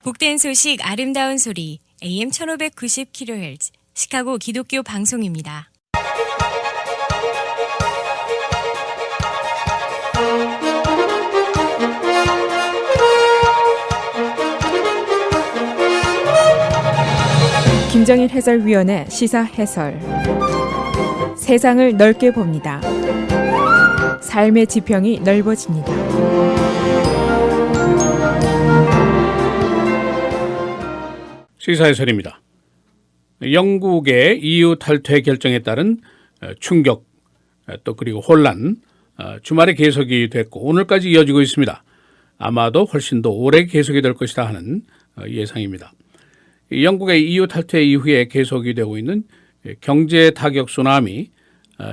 복된 소식 아름다운 소리 AM 1590kHz 시카고 기독교 방송입니다. 김정일 해설위원의 시사 해설. 세상을 넓게 봅니다. 삶의 지평이 넓어집니다. 시사 해설입니다. 영국의 EU 탈퇴 결정에 따른 충격 또 그리고 혼란 주말에 계속이 됐고 오늘까지 이어지고 있습니다. 아마도 훨씬 더 오래 계속이 될 것이다 하는 예상입니다. 영국의 EU 탈퇴 이후에 계속이 되고 있는 경제 타격 쓰나미,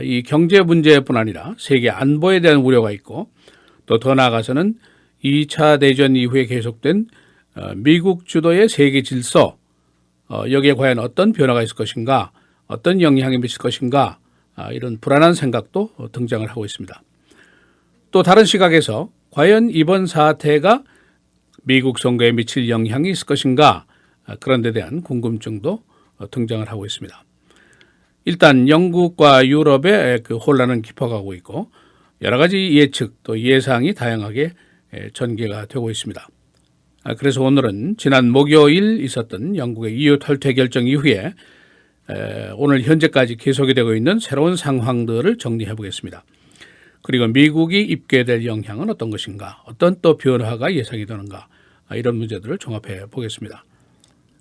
이 경제 문제뿐 아니라 세계 안보에 대한 우려가 있고 또 더 나아가서는 2차 대전 이후에 계속된 미국 주도의 세계 질서, 여기에 과연 어떤 변화가 있을 것인가, 어떤 영향이 미칠 것인가, 이런 불안한 생각도 등장을 하고 있습니다. 또 다른 시각에서 과연 이번 사태가 미국 선거에 미칠 영향이 있을 것인가, 그런 데 대한 궁금증도 등장을 하고 있습니다. 일단 영국과 유럽의 그 혼란은 깊어가고 있고 여러 가지 예측 또 예상이 다양하게 전개가 되고 있습니다. 그래서 오늘은 지난 목요일 있었던 영국의 EU 탈퇴 결정 이후에 오늘 현재까지 계속이 되고 있는 새로운 상황들을 정리해 보겠습니다. 그리고 미국이 입게 될 영향은 어떤 것인가, 어떤 또 변화가 예상이 되는가, 이런 문제들을 종합해 보겠습니다.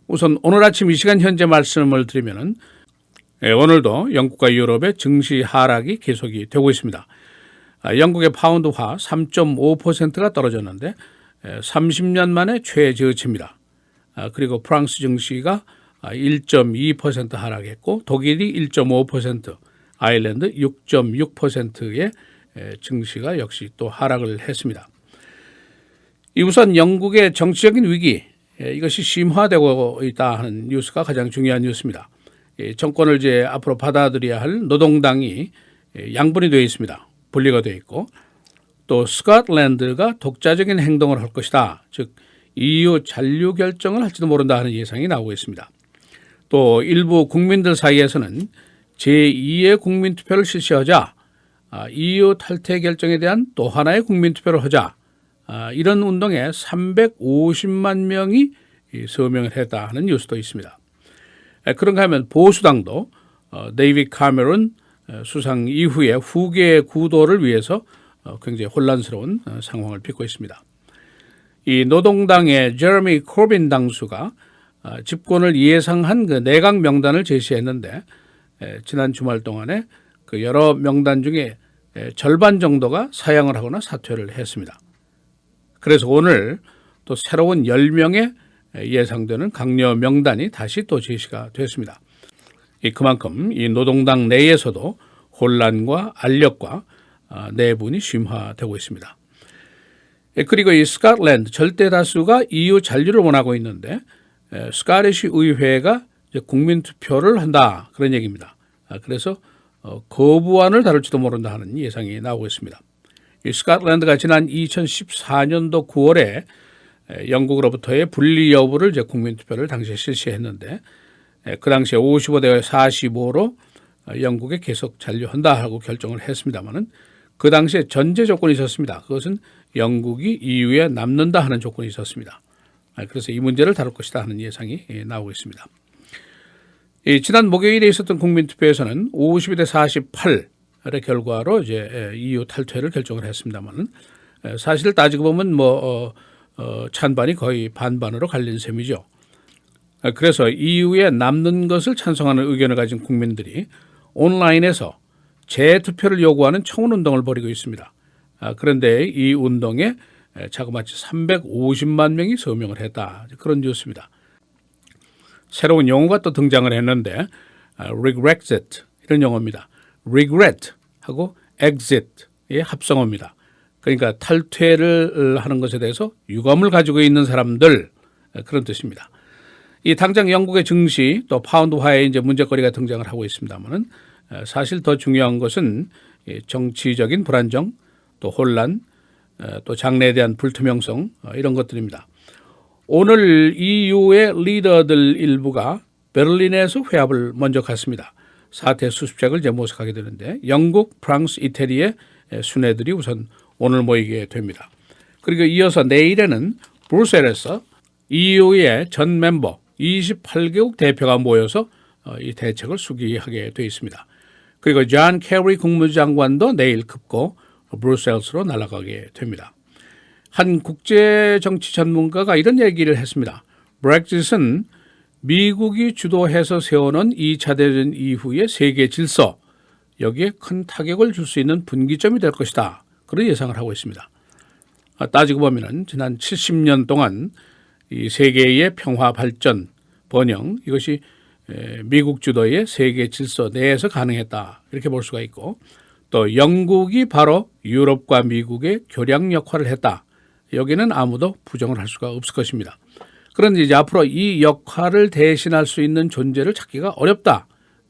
우선 오늘 아침 이 시간 현재 말씀을 드리면은 오늘도 영국과 유럽의 증시 하락이 계속이 되고 있습니다. 영국의 파운드화 3.5%가 떨어졌는데 30년 만에 최저치입니다. 그리고 프랑스 증시가 1.2% 하락했고 독일이 1.5%, 아일랜드 6.6%의 증시가 역시 또 하락을 했습니다. 우선 영국의 정치적인 위기, 이것이 심화되고 있다 하는 뉴스가 가장 중요한 뉴스입니다. 정권을 이제 앞으로 받아들여야 할 노동당이 양분이 되어 있습니다. 분리가 되어 있고 또 스코틀랜드가 독자적인 행동을 할 것이다. 즉 EU 잔류 결정을 할지도 모른다 하는 예상이 나오고 있습니다. 또 일부 국민들 사이에서는 제2의 국민투표를 실시하자, EU 탈퇴 결정에 대한 또 하나의 국민투표를 하자, 이런 운동에 350만 명이 서명을 했다 하는 뉴스도 있습니다. 그런가 하면 보수당도 데이비드 카메론 수상 이후에 후계 구도를 위해서 굉장히 혼란스러운 상황을 빚고 있습니다. 이 노동당의 제레미 코빈 당수가 집권을 예상한 그 내각 명단을 제시했는데 지난 주말 동안에 그 여러 명단 중에 절반 정도가 사양을 하거나 사퇴를 했습니다. 그래서 오늘 또 새로운 10명의 예상되는 강력 명단이 다시 또 제시가 됐습니다. 그만큼 이 노동당 내에서도 혼란과 알력과 내분이 심화되고 있습니다. 그리고 이 스코틀랜드 절대 다수가 EU 잔류를 원하고 있는데 스코티시 의회가 국민투표를 한다, 그런 얘기입니다. 그래서 거부안을 다룰지도 모른다 하는 예상이 나오고 있습니다. 이 스코틀랜드가 지난 2014년도 9월에 영국으로부터의 분리 여부를 이제 국민투표를 당시에 실시했는데 그 당시에 55대 45로 영국에 계속 잔류한다 하고 결정을 했습니다마는 그 당시에 전제 조건이 있었습니다. 그것은 영국이 EU에 남는다 하는 조건이 있었습니다. 그래서 이 문제를 다룰 것이다 하는 예상이 나오고 있습니다. 지난 목요일에 있었던 국민투표에서는 52대 48의 결과로 이제 EU 탈퇴를 결정을 했습니다마는 사실 따지고 보면 찬반이 거의 반반으로 갈린 셈이죠. 그래서 EU에 남는 것을 찬성하는 의견을 가진 국민들이 온라인에서 재투표를 요구하는 청원운동을 벌이고 있습니다. 그런데 이 운동에 자그마치 350만 명이 서명을 했다, 그런 뉴스입니다. 새로운 용어가 또 등장을 했는데 regret, 이런 용어입니다. regret하고 exit의 합성어입니다. 그러니까 탈퇴를 하는 것에 대해서 유감을 가지고 있는 사람들, 그런 뜻입니다. 이 당장 영국의 증시 또 파운드화에 이제 문제거리가 등장을 하고 있습니다만은 사실 더 중요한 것은 정치적인 불안정, 또 혼란, 또 장래에 대한 불투명성, 이런 것들입니다. 오늘 EU의 리더들 일부가 베를린에서 회합을 먼저 갔습니다. 사태 수습책을 이제 모색하게 되는데 영국, 프랑스, 이태리의 순회들이 우선 오늘 모이게 됩니다. 그리고 이어서 내일에는 브뤼셀에서 EU의 전 멤버 28개국 대표가 모여서 이 대책을 수기하게 되어 있습니다. 그리고 존 케리 국무장관도 내일 급고 브뤼셀스로 날아가게 됩니다. 한 국제정치 전문가가 이런 얘기를 했습니다. 브렉짓은 미국이 주도해서 세워놓은 2차 대전 이후의 세계 질서, 여기에 큰 타격을 줄 수 있는 분기점이 될 것이다. 그런 예상을 하고 있습니다. 따지고 보면 지난 70년 동안 이 세계의 평화 발전, 번영, 이것이 미국 주도의 세계 질서 내에서 가능했다. 이렇게 볼 수가 있고, 또 영국이 바로 유럽과 미국의 교량 역할을 했다. 여기는 아무도 부정을 할 수가 없을 것입니다. 그런데 이제 앞으로 이 역할을 대신할 수 있는 존재를 찾기가 어렵다.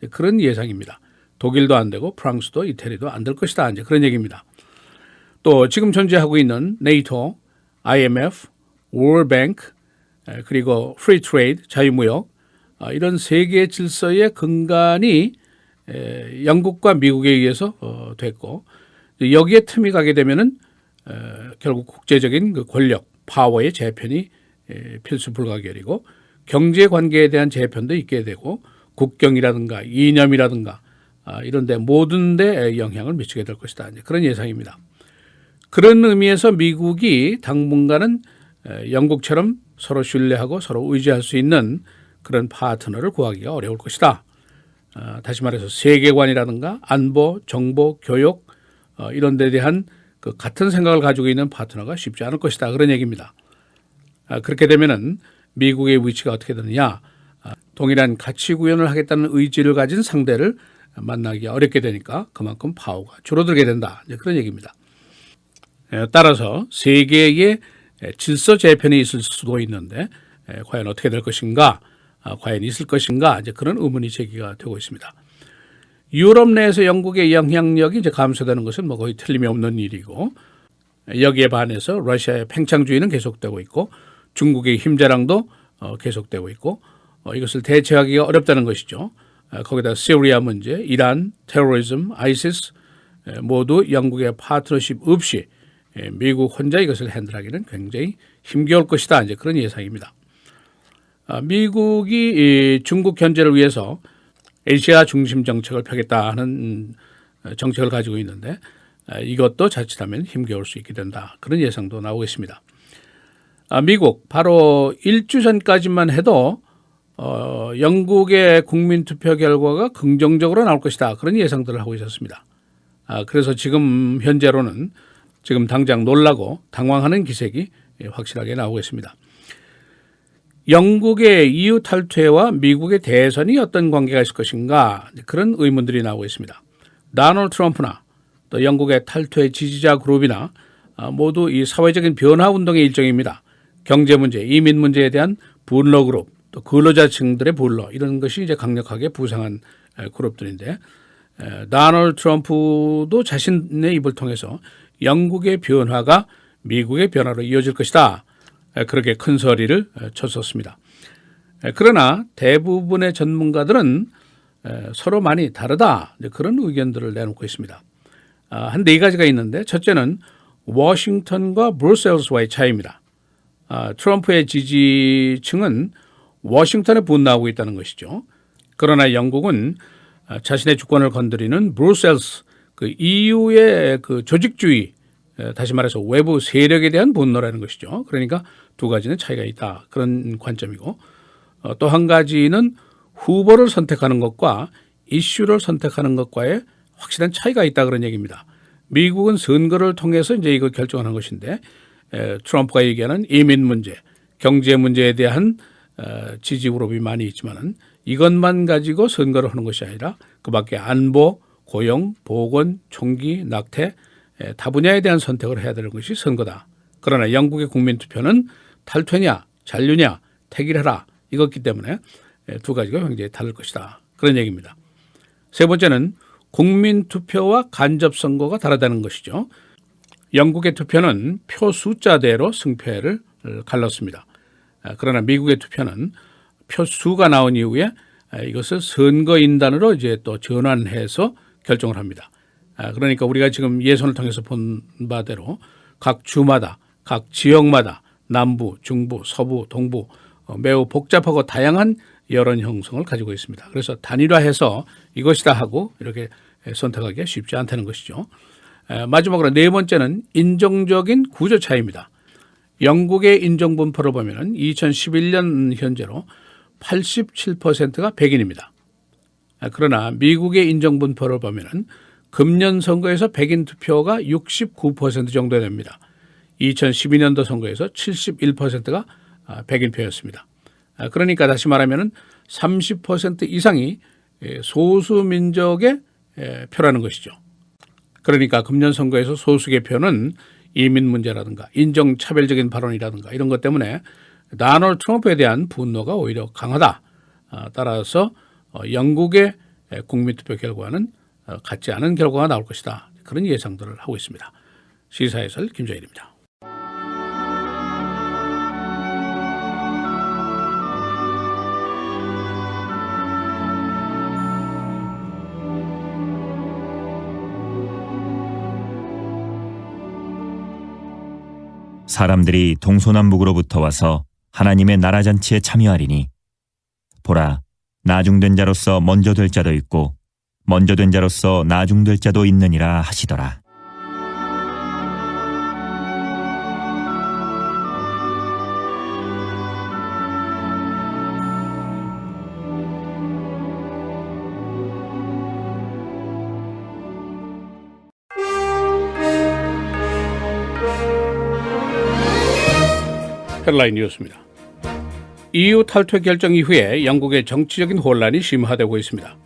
그런 예상입니다. 독일도 안 되고 프랑스도 이태리도 안 될 것이다. 이제 그런 얘기입니다. 또 지금 존재하고 있는 네이토, IMF, 월뱅크, 그리고 프리 트레이드, 자유무역, 이런 세계 질서의 근간이 영국과 미국에 의해서 됐고, 여기에 틈이 가게 되면은 결국 국제적인 그 권력, 파워의 재편이 필수 불가결이고, 경제 관계에 대한 재편도 있게 되고, 국경이라든가 이념이라든가 이런 데 모든 데 영향을 미치게 될 것이다. 그런 예상입니다. 그런 의미에서 미국이 당분간은 영국처럼 서로 신뢰하고 서로 의지할 수 있는 그런 파트너를 구하기가 어려울 것이다. 다시 말해서 세계관이라든가 안보, 정보, 교육 이런 데 대한 그 같은 생각을 가지고 있는 파트너가 쉽지 않을 것이다. 그런 얘기입니다. 그렇게 되면은 미국의 위치가 어떻게 되느냐? 동일한 가치 구현을 하겠다는 의지를 가진 상대를 만나기 어렵게 되니까 그만큼 파워가 줄어들게 된다. 그런 얘기입니다. 따라서 세계의 질서 재편이 있을 수도 있는데 과연 어떻게 될 것인가? 과연 있을 것인가? 이제 그런 의문이 제기가 되고 있습니다. 유럽 내에서 영국의 영향력이 이제 감소되는 것은 뭐 거의 틀림이 없는 일이고, 여기에 반해서 러시아의 팽창주의는 계속되고 있고, 중국의 힘자랑도 계속되고 있고, 이것을 대체하기가 어렵다는 것이죠. 거기다 시리아 문제, 이란, 테러리즘, 아이시스 모두 영국의 파트너십 없이 미국 혼자 이것을 핸들하기는 굉장히 힘겨울 것이다. 이제 그런 예상입니다. 미국이 중국 견제를 위해서 아시아 중심 정책을 펴겠다 하는 정책을 가지고 있는데, 이것도 자칫하면 힘겨울 수 있게 된다. 그런 예상도 나오고 있습니다. 미국 바로 일주 전까지만 해도 영국의 국민투표 결과가 긍정적으로 나올 것이다. 그런 예상들을 하고 있었습니다. 그래서 지금 현재로는 지금 당장 놀라고 당황하는 기색이 확실하게 나오고 있습니다. 영국의 EU 탈퇴와 미국의 대선이 어떤 관계가 있을 것인가, 그런 의문들이 나오고 있습니다. 도널드 트럼프나 또 영국의 탈퇴 지지자 그룹이나 모두 이 사회적인 변화 운동의 일종입니다. 경제 문제, 이민 문제에 대한 분노 그룹, 또 근로자층들의 분노, 이런 것이 이제 강력하게 부상한 그룹들인데, 도널드 트럼프도 자신의 입을 통해서 영국의 변화가 미국의 변화로 이어질 것이다. 그렇게 큰 소리를 쳤었습니다. 그러나 대부분의 전문가들은 서로 많이 다르다. 그런 의견들을 내놓고 있습니다. 한 네 가지가 있는데, 첫째는 워싱턴과 브뤼셀스와의 차이입니다. 트럼프의 지지층은 워싱턴에 분노하고 있다는 것이죠. 그러나 영국은 자신의 주권을 건드리는 브뤼셀스, 그 EU의 그 조직주의, 다시 말해서 외부 세력에 대한 분노라는 것이죠. 그러니까 두 가지는 차이가 있다. 그런 관점이고, 또 한 가지는 후보를 선택하는 것과 이슈를 선택하는 것과의 확실한 차이가 있다. 그런 얘기입니다. 미국은 선거를 통해서 이제 이걸 결정하는 것인데, 트럼프가 얘기하는 이민 문제, 경제 문제에 대한 지지 그룹이 많이 있지만은 이것만 가지고 선거를 하는 것이 아니라 그 밖에 안보, 고용, 보건, 총기, 낙태, 다분야에 대한 선택을 해야 되는 것이 선거다. 그러나 영국의 국민투표는 탈퇴냐, 잔류냐, 택일해라, 이것기 때문에 두 가지가 굉장히 다를 것이다. 그런 얘기입니다. 세 번째는 국민투표와 간접선거가 다르다는 것이죠. 영국의 투표는 표 숫자대로 승패를 갈랐습니다. 그러나 미국의 투표는 표수가 나온 이후에 이것을 선거인단으로 이제 또 전환해서 결정을 합니다. 그러니까 우리가 지금 예선을 통해서 본 바대로 각 주마다 각 지역마다 남부, 중부, 서부, 동부 매우 복잡하고 다양한 여론 형성을 가지고 있습니다. 그래서 단일화해서 이것이다 하고 이렇게 선택하기가 쉽지 않다는 것이죠. 마지막으로 네 번째는 인종적인 구조 차이입니다. 영국의 인종 분포를 보면 2011년 현재로 87%가 백인입니다. 그러나 미국의 인종 분포를 보면 금년 선거에서 백인 투표가 69% 정도 됩니다. 2012년도 선거에서 71%가 백인 표였습니다. 그러니까 다시 말하면 30% 이상이 소수민족의 표라는 것이죠. 그러니까 금년 선거에서 소수의 표는 이민 문제라든가 인종차별적인 발언이라든가 이런 것 때문에 도널드 트럼프에 대한 분노가 오히려 강하다. 따라서 영국의 국민투표 결과는 같지 않은 결과가 나올 것이다. 그런 예상들을 하고 있습니다. 시사해설 김정일입니다. 사람들이 동서남북으로부터 와서 하나님의 나라 잔치에 참여하리니 보라, 나중된 자로서 먼저 될 자도 있고 먼저 된 자로서 나중될 자도 있느니라 하시더라. 헤드라인 뉴스입니다. EU 탈퇴 결정 이후에 영국의 정치적인 혼란이 심화되고 있습니다.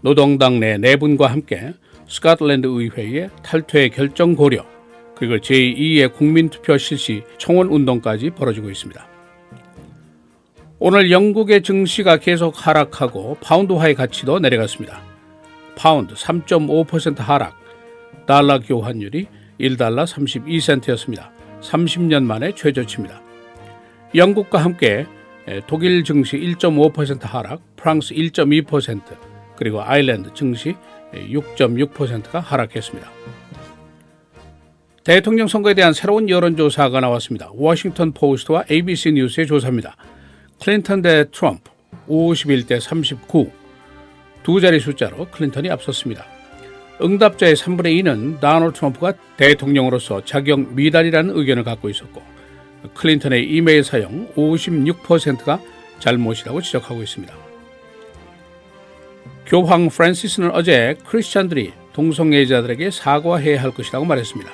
노동당 내 내분과 함께 스코틀랜드 의회의 탈퇴 결정 고려 그리고 제2의 국민투표 실시 총원 운동까지 벌어지고 있습니다. 오늘 영국의 증시가 계속 하락하고 파운드화의 가치도 내려갔습니다. 파운드 3.5% 하락, 달러 교환율이 1달러 32센트였습니다. 30년 만에 최저치입니다. 영국과 함께 독일 증시 1.5% 하락, 프랑스 1.2%, 그리고 아일랜드 증시 6.6%가 하락했습니다. 대통령 선거에 대한 새로운 여론조사가 나왔습니다. 워싱턴 포스트와 ABC 뉴스의 조사입니다. 클린턴 대 트럼프 51대 39, 두 자리 숫자로 클린턴이 앞섰습니다. 응답자의 3분의 2는 도널드 트럼프가 대통령으로서 자격 미달이라는 의견을 갖고 있었고 클린턴의 이메일 사용 56%가 잘못이라고 지적하고 있습니다. 교황 프란시스는 어제 크리스찬들이 동성애자들에게 사과해야 할 것이라고 말했습니다.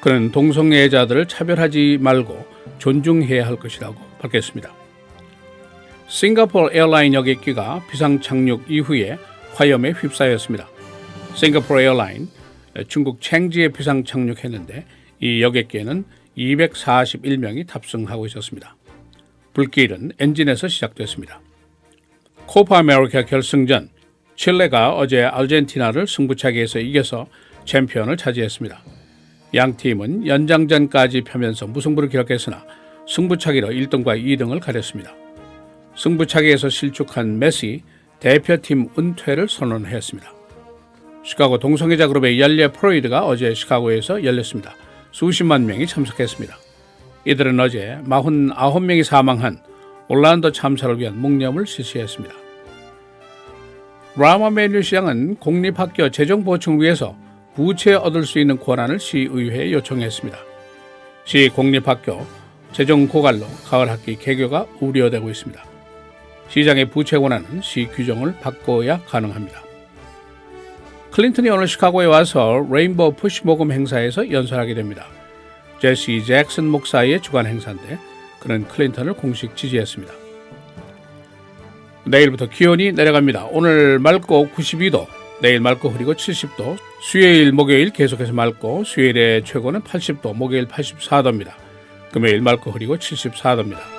그는 동성애자들을 차별하지 말고 존중해야 할 것이라고 밝혔습니다. 싱가포르 에어라인 여객기가 비상 착륙 이후에 화염에 휩싸였습니다. 싱가포르 에어라인 중국 챙지에 비상 착륙했는데 이 여객기에는 241명이 탑승하고 있었습니다. 불길은 엔진에서 시작됐습니다. 코파 아메리카 결승전 칠레가 어제 아르헨티나를 승부차기에서 이겨서 챔피언을 차지했습니다. 양 팀은 연장전까지 펴면서 무승부를 기록했으나 승부차기로 1등과 2등을 가렸습니다. 승부차기에서 실축한 메시 대표팀 은퇴를 선언했습니다. 시카고 동성애자 그룹의 연례 프로이드가 어제 시카고에서 열렸습니다. 수십만 명이 참석했습니다. 이들은 어제 49명이 사망한 올란도 참사를 위한 묵념을 실시했습니다. 라마 메뉴 시장은 공립학교 재정 보충을 위해서 부채 얻을 수 있는 권한을 시의회에 요청했습니다. 시 공립학교 재정 고갈로 가을 학기 개교가 우려되고 있습니다. 시장의 부채 권한은 시 규정을 바꿔야 가능합니다. 클린턴이 오늘 시카고에 와서 레인보우 푸시 모금 행사에서 연설하게 됩니다. 제시 잭슨 목사의 주관 행사인데 그는 클린턴을 공식 지지했습니다. 내일부터 기온이 내려갑니다. 오늘 맑고 92도, 내일 맑고 흐리고 70도, 수요일 목요일 계속해서 맑고 수요일의 최고는 80도, 목요일 84도입니다. 금요일 맑고 흐리고 74도입니다.